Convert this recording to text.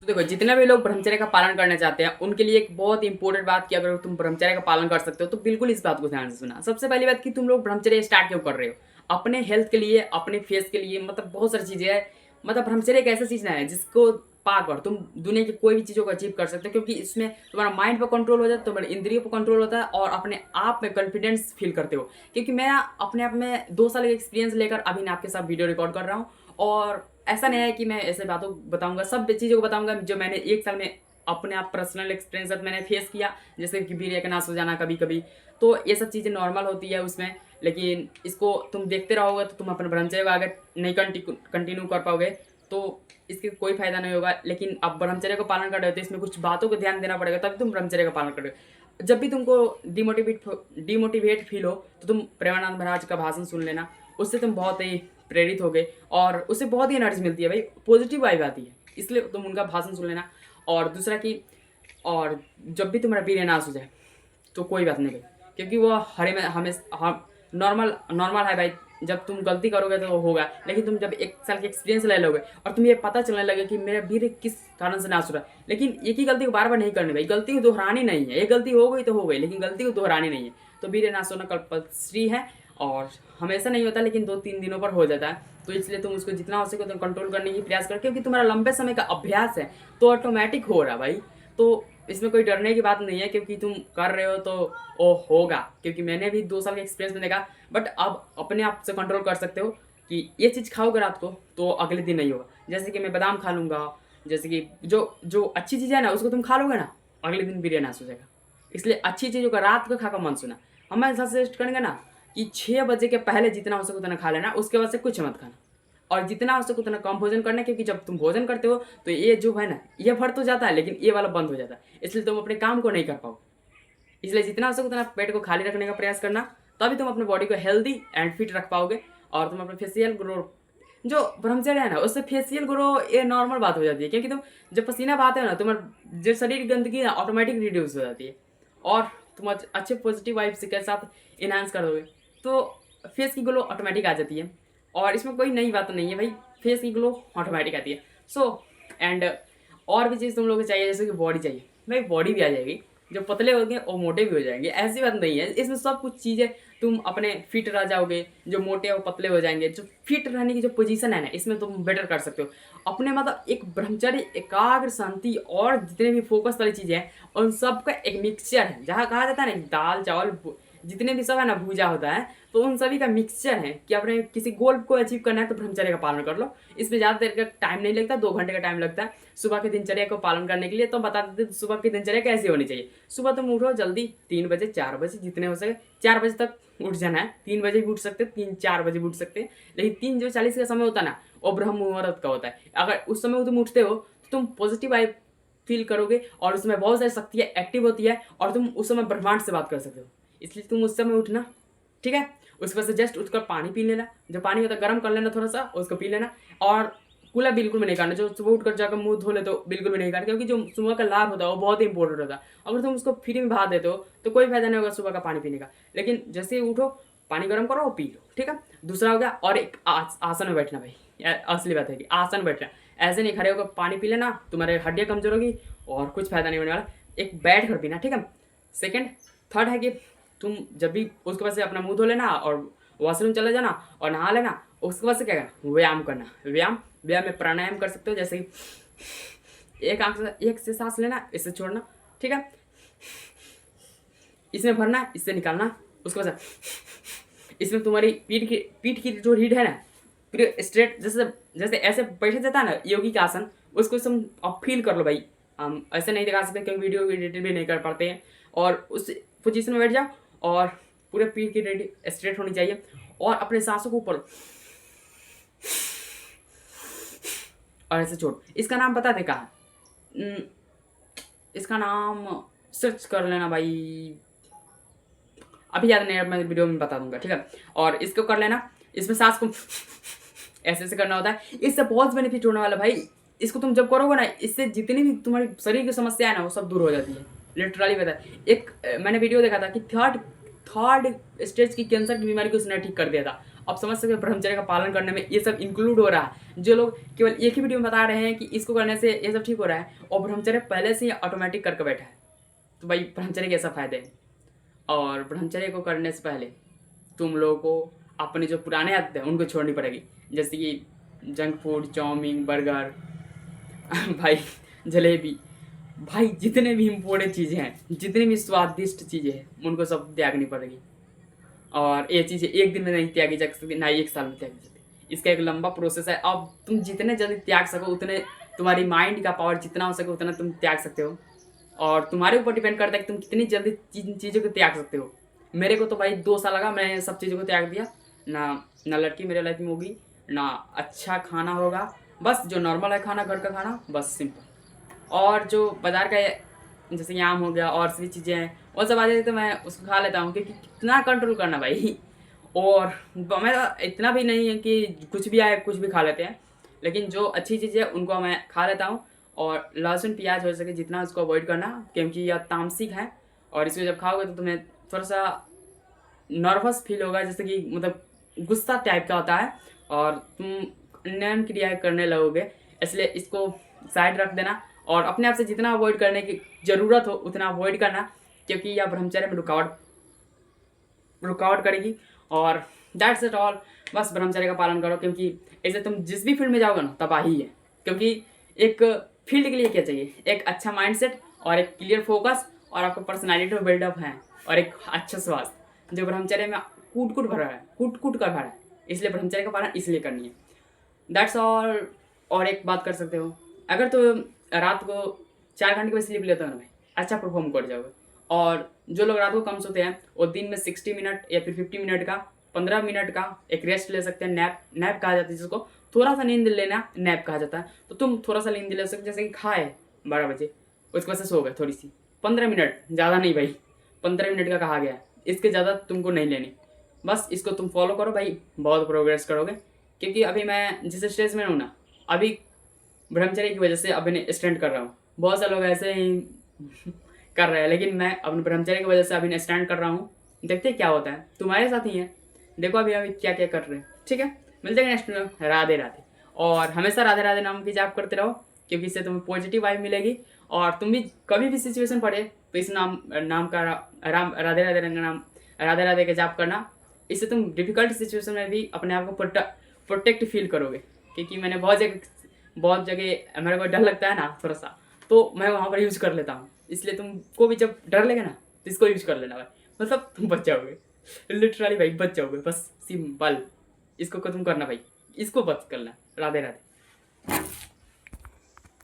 तो देखो, जितने भी लोग ब्रह्मचर्य का पालन करना चाहते हैं उनके लिए एक बहुत इंपॉर्टेंट बात कि अगर तुम ब्रह्मचर्य का पालन कर सकते हो तो बिल्कुल इस बात को ध्यान से सुना। सबसे पहली बात कि तुम लोग ब्रह्मचर्य स्टार्ट क्यों कर रहे हो? अपने हेल्थ के लिए, अपने फेस के लिए, मतलब बहुत सारी चीजें हैं। मतलब ब्रह्मचर्य एक ऐसा चीज ना है जिसको पाकर तुम दुनिया की कोई भी चीजों को अचीव कर सकते हो, क्योंकि इसमें तुम्हारा माइंड पर कंट्रोल हो जाता है, तुम्हारे इंद्रियों पर कंट्रोल होता है और अपने आप में कॉन्फिडेंस फील करते हो। क्योंकि मैं अपने आप में 2 साल का एक्सपीरियंस लेकर अभी मैं आपके साथ वीडियो रिकॉर्ड कर रहा हूँ। और ऐसा नहीं है कि मैं ऐसे बातों बताऊंगा, सब चीज़ों को बताऊंगा जो मैंने 1 साल में अपने आप पर्सनल एक्सपीरियंस मैंने फेस किया, जैसे कि वीर्य का नाश हो जाना कभी कभी। तो ये सब चीज़ें नॉर्मल होती है उसमें। लेकिन इसको तुम देखते रहोगे तो तुम अपने ब्रह्मचर्य को आगे नहीं कंटिन्यू कर पाओगे, तो इसके कोई फायदा नहीं होगा। लेकिन अब ब्रह्मचर्य को पालन कर रहे हो तो इसमें कुछ बातों को ध्यान देना पड़ेगा, तभी तुम ब्रह्मचर्य का पालन कर रहे हो। जब भी तुमको डिमोटिवेट फील हो तो तुम प्रेमानंद महाराज का भाषण सुन लेना, उससे तुम बहुत ही प्रेरित हो गए और उससे बहुत ही एनर्जी मिलती है भाई, पॉजिटिव वाइब आती है, इसलिए तुम उनका भाषण सुन लेना। और दूसरा कि और जब भी तुम्हारा वीर्य नाश हो जाए तो कोई बात नहीं भाई, क्योंकि वो हरे में हमें हम नॉर्मल नॉर्मल है भाई। जब तुम गलती करोगे तो वो होगा, लेकिन तुम जब 1 साल के एक्सपीरियंस ले लोगे और तुम्हें ये पता चलने लगे कि मेरा वीर्य किस कारण से नाश हो रहा है, लेकिन एक ही गलती को बार बार नहीं करनी भाई, गलती को दोहरानी नहीं है। एक गलती हो गई तो हो गई, लेकिन गलती को दोहरानी नहीं है। तो वीर्य नाश होना कंपल्सरी है और हमेशा नहीं होता, लेकिन 2-3 दिनों पर हो जाता है। तो इसलिए तुम उसको जितना हो सके तुम कंट्रोल करने की प्रयास कर, क्योंकि तुम्हारा लंबे समय का अभ्यास है तो ऑटोमेटिक हो रहा है भाई। तो इसमें कोई डरने की बात नहीं है, क्योंकि तुम कर रहे हो तो वो होगा। क्योंकि मैंने भी 2 साल का एक्सपीरियंस में देखा। बट अब अपने आप से कंट्रोल कर सकते हो कि ये चीज़ खाओगे रात को तो अगले दिन नहीं होगा। जैसे कि मैं बादाम खा लूँगा, जैसे कि जो जो अच्छी चीज़ है ना उसको तुम खा लोगे ना, अगले दिन बिरयानी नाश हो जाएगा। इसलिए अच्छी चीज़ों का रात को खाकर मन सुना। हम ऐसा सजेस्ट करेंगे ना कि 6 बजे के पहले जितना हो सके उतना खा लेना, उसके बाद से कुछ मत खाना। और जितना हो सके उतना कम भोजन करना, क्योंकि जब तुम भोजन करते हो तो ये जो है ना ये भर तो जाता है, लेकिन ये वाला बंद हो जाता है, इसलिए तुम अपने काम को नहीं कर पाओ। इसलिए जितना हो सके उतना पेट को खाली रखने का प्रयास करना, तभी तुम अपने बॉडी को हेल्दी एंड फिट रख पाओगे। और तुम अपने फेशियल ग्रो, जो ब्रह्मचर्य है ना उससे फेशियल ग्रो ये नॉर्मल बात हो जाती है, क्योंकि तुम जब पसीना बहाते हो ना तुम्हारे जो शरीर की गंदगी ना ऑटोमेटिक रिड्यूस हो जाती है और तुम अच्छे पॉजिटिव वाइब्स के साथ इनहांस कर दोगे, तो फेस की ग्लो ऑटोमेटिक आ जाती है। और इसमें कोई नई बात नहीं है भाई, फेस की ग्लो ऑटोमेटिक आती है। सो एंड और भी चीज़ तुम लोगों को चाहिए, जैसे कि बॉडी चाहिए भाई, बॉडी भी आ जाएगी। जो पतले हो गए और मोटे भी हो जाएंगे, ऐसी बात नहीं है। इसमें सब कुछ चीज़ें तुम अपने फिट रह जाओगे, जो मोटे और पतले हो जाएंगे। जो फिट रहने की जो पोजीशन है ना इसमें तुम बेटर कर सकते हो अपने, मतलब एक ब्रह्मचर्य, एकाग्र, शांति और जितने भी फोकस वाली चीज़ें हैं उन सब का एक मिक्सचर है। जहाँ कहा जाता है ना दाल चावल जितने भी सब है ना भूजा होता है, तो उन सभी का मिक्सचर है कि अपने किसी गोल को अचीव करना है तो ब्रह्मचर्य का पालन कर लो। इसमें ज़्यादा देर का टाइम नहीं लगता, 2 घंटे का टाइम लगता है सुबह की दिनचर्या को पालन करने के लिए। तो बता देते सुबह की दिनचर्या कैसी होनी चाहिए। सुबह तुम उठो जल्दी, 3 बजे 4 बजे जितने हो सके, 4 बजे तक उठ जाना है। 3 बजे भी उठ सकते, 3-4 बजे भी उठ सकते, लेकिन 3:40 का समय होता है ना वो ब्रह्म मुहूर्त का होता है। अगर उस समय तुम उठते हो तो तुम पॉजिटिव वाइब फील करोगे और उसमें बहुत सारी शक्तियाँ एक्टिव होती है और तुम उस समय ब्रह्मांड से बात कर सकते हो। इसलिए तुम उस समय उठना, ठीक है। उसके बाद से जस्ट उठकर पानी पी लेना, जो पानी होता है गर्म कर लेना थोड़ा सा, उसको पी लेना। और कूला बिल्कुल भी नहीं करना, जो सुबह उठकर जाकर मुंह धो ले तो बिल्कुल भी नहीं करना, क्योंकि जो सुबह का लाभ होता है वो बहुत ही इंपॉर्टेंट होता है। अगर तुम उसको फ्री में बहा देते हो तो कोई फायदा नहीं होगा सुबह का पानी पीने का। लेकिन जैसे ही उठो पानी गर्म करो और पी लो, ठीक है। दूसरा हो गया, और एक आसन में बैठना भाई, असली बात है कि आसन बैठना, ऐसे नहीं खड़े होकर पानी पी लेना, तुम्हारे हड्डियाँ कमजोर होगी और कुछ फायदा नहीं होने वाला। एक बैठ कर पीना, ठीक है। सेकेंड, थर्ड है कि तुम जब भी उसके बाद से अपना मुंह धो लेना और वॉशरूम चले जाना और नहा लेना। उसके बाद से क्या करना, व्यायाम करना। व्यायाम व्यायाम में प्राणायाम कर सकते हो, जैसे कि एक आंख से एक से सांस लेना, इससे छोड़ना, ठीक है। इसमें भरना, इससे निकालना। उसके बाद इसमें तुम्हारी पीठ की जो रीढ़ है ना पूरी स्ट्रेट, जैसे जैसे ऐसे बैठे जाता है ना योगी का आसन, उसको तुम अब फील कर लो भाई। हम ऐसे नहीं दिखा सकते क्योंकि वीडियो एडिट भी नहीं कर पाते हैं। और उस पोजीशन में बैठ जाओ और पूरे पीठ की रीढ़ स्ट्रेट होनी चाहिए और अपने सांसों को ऊपर और ऐसे छोड़। इसका नाम बता दे कहा, इसका नाम सर्च कर लेना भाई, अभी याद नहीं है, मैं वीडियो में बता दूंगा, ठीक है। और इसको कर लेना, इसमें सांस को ऐसे ऐसे करना होता है। इससे बहुत बेनिफिट होने वाला भाई। इसको तुम जब करोगे ना, इससे जितनी भी तुम्हारी शरीर की समस्या है ना वो सब दूर हो जाती है। लिटरली पता है, एक मैंने वीडियो देखा था कि थर्ड स्टेज की कैंसर की बीमारी को उसने ठीक कर दिया था। आप समझ सकते हो ब्रह्मचर्य का पालन करने में ये सब इंक्लूड हो रहा है। जो लोग केवल एक ही वीडियो में बता रहे हैं कि इसको करने से ये सब ठीक हो रहा है और ब्रह्मचर्य पहले से ही ऑटोमेटिक करके बैठा है, तो भाई ब्रह्मचर्य के ऐसा फायदे हैं। और ब्रह्मचर्य को करने से पहले तुम लोगों को अपने जो पुराने आदतें हैं उनको छोड़नी पड़ेगी, जैसे कि जंक फूड, चाउमीन, बर्गर, भाई जलेबी, भाई जितने भी इम्पोर्टेंट चीज़ें हैं, जितनी भी स्वादिष्ट चीज़ें हैं, उनको सब त्यागनी पड़ेगी। और ये चीज़ें एक दिन में नहीं त्यागी जा सकती, ना एक साल में त्यागी जा सकती। इसका एक लंबा प्रोसेस है। अब तुम जितने जल्दी त्याग सको उतने, तुम्हारी माइंड का पावर जितना हो सके उतना तुम त्याग सकते हो, और तुम्हारे ऊपर डिपेंड करता है कि तुम कितनी जल्दी चीज़ों को त्याग सकते हो। मेरे को तो भाई 2 साल लगा, मैंने सब चीज़ों को त्याग दिया। ना लड़की मेरे लाइफ में होगी, ना अच्छा खाना होगा, बस जो नॉर्मल है खाना, घर का खाना, बस सिंपल। और जो बाज़ार का जैसे कि आम हो गया और सभी चीज़ें हैं वो सब आ जाती तो मैं उसको खा लेता हूँ, क्योंकि कितना कंट्रोल करना भाई। और मैं इतना भी नहीं है कि कुछ भी आए कुछ भी खा लेते हैं, लेकिन जो अच्छी चीज़ें है उनको मैं खा लेता हूँ। और लहसुन प्याज हो सके जितना उसको अवॉइड करना, क्योंकि यह तामसिक है और इसको जब खाओगे तो तुम्हें थोड़ा सा नर्वस फील होगा, जैसे कि मतलब गुस्सा टाइप का होता है और तुम नयन क्रियाएँ करने लगोगे। इसलिए इसको साइड रख देना और अपने आप से जितना अवॉइड करने की ज़रूरत हो उतना अवॉइड करना, क्योंकि यह ब्रह्मचर्य में रुकावट करेगी। और दैट्स इट ऑल। बस ब्रह्मचर्य का पालन करो, क्योंकि ऐसे तुम जिस भी फील्ड में जाओगे ना तबाही है। क्योंकि एक फील्ड के लिए क्या चाहिए, एक अच्छा माइंडसेट और एक क्लियर फोकस, और आपका पर्सनालिटी बिल्डअप है, और एक अच्छा स्वास्थ्य जो ब्रह्मचर्य में कूट कूट कर भरा है। इसलिए ब्रह्मचर्य का पालन इसलिए करनी है। That's all. और एक बात कर सकते हो, अगर तो रात को 4 घंटे का स्लीप लेते हो ना भाई, अच्छा परफॉर्म कर जाओगे। और जो लोग रात को कम सोते हैं वो दिन में 60 मिनट या फिर 50 मिनट का, 15 मिनट का एक रेस्ट ले सकते हैं। नैप कहा जाता है जिसको, थोड़ा सा नींद लेना नैप कहा जाता है। तो तुम थोड़ा सा नींद ले सकते, जैसे कि खाए 12 बजे, उसके बाद से सो गए थोड़ी सी 15 मिनट, ज़्यादा नहीं भाई, 15 मिनट का कहा गया है, इसके ज़्यादा तुमको नहीं लेनी। बस इसको तुम फॉलो करो भाई, बहुत प्रोग्रेस करोगे। क्योंकि अभी मैं जिस स्टेज में हूँ ना, अभी ब्रह्मचर्य की वजह से अभी स्टैंड कर रहा हूँ। बहुत सारे लोग ऐसे ही कर रहे हैं, लेकिन मैं अपने ब्रह्मचर्य की वजह से अभी स्टैंड कर रहा हूँ। देखते क्या होता है, तुम्हारे साथ ही है। देखो अभी क्या क्या कर रहे हैं। ठीक है, मिलते हैं नेक्स्ट में। राधे राधे। और हमेशा राधे राधे नाम की जाप करते रहो, क्योंकि इससे तुम्हें पॉजिटिव वाइब मिलेगी। और तुम भी कभी भी सिचुएशन पड़े तो इस नाम का राम राधे राधे रंग नाम राधे राधे का जाप करना। इससे तुम डिफिकल्ट सिचुएशन में भी अपने आप को प्रोटेक्ट फील करोगे। क्योंकि मैंने बहुत जगह मेरे को डर लगता है ना थोड़ा सा, तो मैं वहाँ पर यूज़ कर लेता हूँ। इसलिए तुमको भी जब डर लगे ना तो इसको यूज़ कर लेना भाई, मतलब तुम बच जाओगे, लिटरली भाई बच जाओगे। बस सिंपल इसको तुम करना भाई, इसको बस करना। राधे राधे।